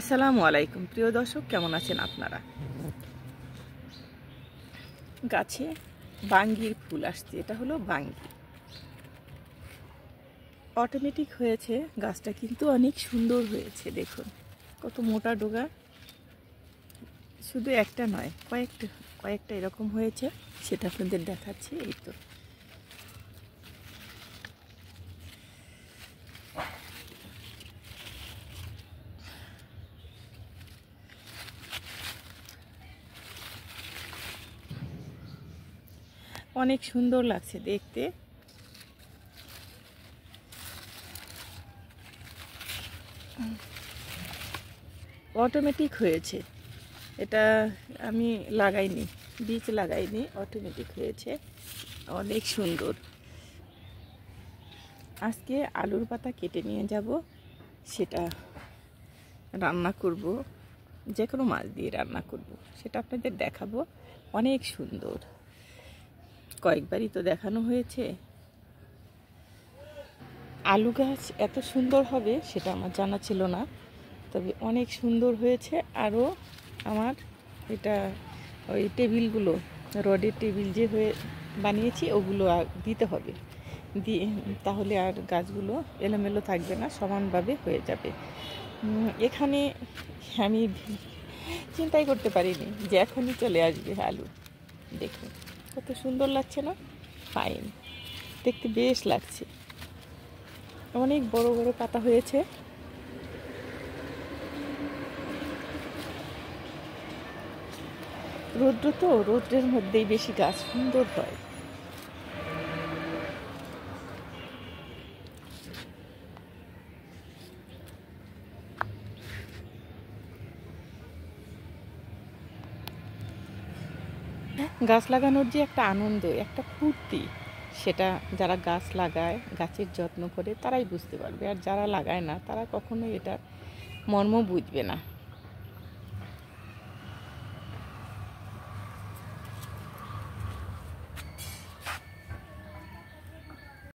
আসসালামু আলাইকুম প্রিয় দর্শক, কেমন আছেন আপনারা? গাছে বাঙ্গির ফুল আসছে। এটা হলো বাঙ্গি, অটোমেটিক হয়েছে। গাছটা কিন্তু অনেক সুন্দর হয়েছে। দেখুন কত মোটা ডোগা, শুধু একটা নয়, কয়েকটা এরকম হয়েছে। সেটা আপনাদের দেখাচ্ছি। এই তো অনেক সুন্দর লাগছে দেখতে। অটোমেটিক হয়েছে, এটা আমি লাগাইনি, বীজ লাগাইনি, অটোমেটিক হয়েছে। অনেক সুন্দর। আজকে আলুর পাতা কেটে নিয়ে যাব, সেটা রান্না করব। যে কোনো মাছ দিয়ে রান্না করব, সেটা আপনাদের দেখাবো। অনেক সুন্দর, কয়েকবারই তো দেখানো হয়েছে। আলু গাছ এত সুন্দর হবে সেটা আমার জানা ছিল না, তবে অনেক সুন্দর হয়েছে। আরও আমার এটা ওই টেবিলগুলো, রডের টেবিল যে হয়ে বানিয়েছি, ওগুলো দিতে হবে। দিয়ে তাহলে আর গাছগুলো এলোমেলো থাকবে না, সমানভাবে হয়ে যাবে। এখানে আমি চিন্তাই করতে পারিনি যে এখনই চলে আসবে আলু। দেখুন কত সুন্দর লাগছে না? ফাইন, দেখতে বেশ লাগছে। অনেক বড় বড় পাতা হয়েছে। রৌদ্র তো, রৌদ্রের মধ্যেই বেশি গাছ সুন্দর হয়। গাছ লাগানোর যে একটা আনন্দ, একটা ফুর্তি, সেটা যারা গাছ লাগায়, গাছের যত্ন করে, তারাই বুঝতে পারবে। আর যারা লাগায় না, তারা কখনোই এটার মর্ম বুঝবে না।